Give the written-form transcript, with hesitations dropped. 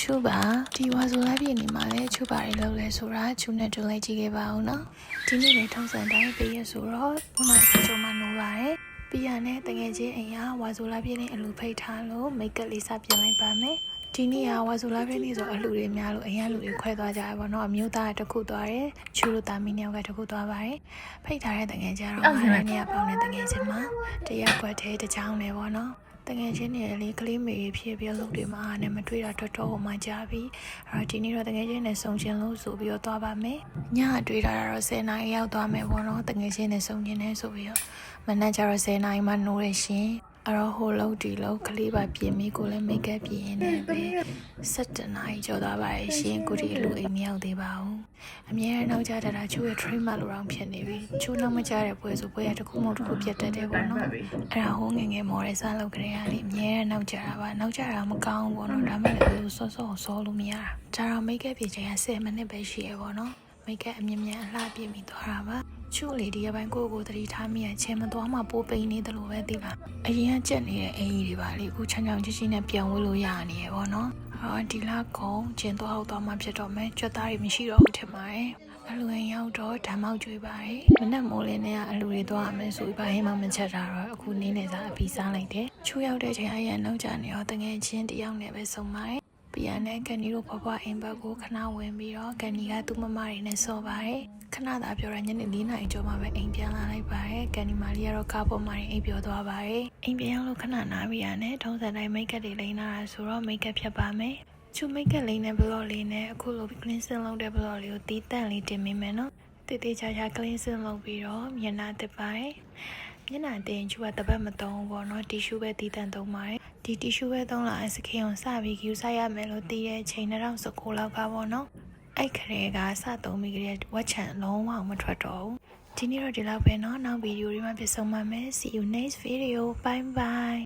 ချို့ပါဒီဝါဆိုလာပြည့်နေမှာလဲချို့ပါတယ်လို့လဲဆိုတာချို့နဲ့တူလိုက်ကြည့်ခဲ့ပါဦးနော်ဒီနေ့လေထုံးစံတိုင်းပေးရဆိုတော့ခုနကချို့မှနိုးပါတယ်ပြရနဲ့တကယ်ချင်းအိမ်ကဝါဆိုလာပြည့်နေအလူဖိတ်ထားလို့မိတ်ကပ်လေးစပြင်လိုက်ပါမယ်ဒီနေ့ကဝါဆိုလာပြည့်နေဆိုအလူတွေများလို့အိမ်ကလူတွေခွဲသွားကြရပါတော့အမျိုးသားတစ်ခုသွားတယ်ချို့လို့တာမီးနှစ်ယောက်ကတစ်ခုသွားပါတယ်ဖိတ်ထားတဲ့တကယ်ကြတော့ငါးနှစ်ယောက်ပေါင်းတဲ့တကယ်ချင်းမှာတရက်ခွက်သေးတစ်ချောင်းနဲ့ပေါ့နော်တကယ်ချင်းနေလေကလေးမေဖြစ်ပြီးလုပ်တွေမှာနဲ့မတွေ့တာတော်တော်ဟိုမှကြားပြီးအဲ့တော့ဒီနေ့တော့တကယ်ချင်းနဲ့စုံချင်းလို့ဆိုပြီးတော့သွားပါမယ်ညတွေ့တာတော့10နာရီရောက်သွားမယ်ပေါ့နော်တကယ်ချင်းနဲ့စုံချင်းနဲ့ဆိုပြီးတော့မနက်ကျတော့10နာရီမှနိုးရရှင်အဲ့တော့ဟိုလုံးဒီလုံးကလေးပါပြင်ပြီးကိုလည်းမိတ်ကပ်ပြင်နေပဲ7နာရီကျော်သွားပါရဲ့ရှင်ကိုဒီလူအိမ်မရောက်သေးပါဘူးအများနဲ့နောက်ကြတာချိုးရဲ့ train မလိုတော့ဖြစ်နေပြီချိုးနောက်မကြတဲ့ပွဲဆိုပွဲရတစ်ခုမဟုတ်တစ်ခုပြတ်တတ်တယ်ပေါ့နော်အဲ့ဒါဟိုငငယ်မော်ရဲစားလုပ်ကြရလေအများနဲ့နောက်ကြတာပါနောက်ကြတာမကောင်းဘူးပေါ့နော်ဒါမှလည်းစောလို့မရတာဒါတော့မိတ်ကပ်ပြင်ချင်ရ10မိနစ်ပဲရှိရပေါ့နော်မိတ်ကပ်အမြင်မြန်အလှပြင်ပြီးသွားတာပါချို့လေဒီကပိုင်းကိုသတိထားမိရချင်းမသွားမှပိုးပိန်နေတယ်လို့ပဲသိပါအရင်ကကြက်နေတဲ့အင်ကြီးတွေပါလေအခုချောင်းချောင်းချင်းချင်းနဲ့ပြန်ဝှလို့ရနေရပေါ့နော်ဒီလာကုန်းကျင်းသွားမှဖြစ်တော့မယ်ကြွက်သားတွေမရှိတော့ဘူးထင်ပါတယ်အလူရင်ရောက်တော့ဓာတ်မောက်ကျွေးပါတယ်မနက်မိုးလင်းနဲ့အလူတွေသွားမယ်ဆိုပြီးဘာဟင်းမှမချက်တာတော့အခုနင်းနေစားအပီစားလိုက်တယ်ချိုးရောက်တဲ့ချိန်အရင်နောက်ကျနေတော့တငယ်ချင်းတယောက်နဲ့ပဲဆုံပါတယ်ပြန်နဲ့ကန်နီတို့ဘဘအိမ်ဘက်ကိုခဏဝင်ပြီးတော့ကန်နီကသူ့မမတွေနဲ့ဆော်ပါတယ်ခဏသာပြောရညနေ4နာရီကျော်မှပဲအိမ်ပြန်လာလိုက်ပါတယ်ကန်နီမာလီကတော့ကားပေါ်မှာအိမ်ပြောသွားပါတယ်အိမ်ပြန်ရောက်လို့ခဏနားပြီးရနဲ့ထုံးစံတိုင်းမိတ်ကပ်တွေလိမ့်လာတာဆိုတော့မိတ်ကပ်ဖြတ်ပါမယ်ချူမိတ်ကပ်လိမ့်တဲ့ဘလော့လေးနဲ့အခုလို cleansing လုပ်တဲ့ဘလော့လေးကိုတီးတန့်လေးတင်မိမယ်နော်တေချာ cleansing လုပ်ပြီးတော့မျက်နှာတစ်ပိုင်းမျက်နှာတင်ချူကတပတ်မသုံးဘူးပေါ့နော်တီရှူပဲတီးတန့်သုံးပါတယ်ဒီတီရှူပဲသုံးလာစခင်အောင်စပြီးယူဆိုင်ရမယ်လို့တီးတဲ့ချိန်2019လောက်ကပေါ့နော်အဲ့ခရဲကစသုံးပြီးကြတဲ့ဝက်ချန်လုံးဝမထွက်တော့ဘူးဒီနေ့တော့ဒီလောက်ပဲเนาะနောက်ဗီဒီယိုတွေမှာပြန်ဆုံပါမယ် see you next video bye bye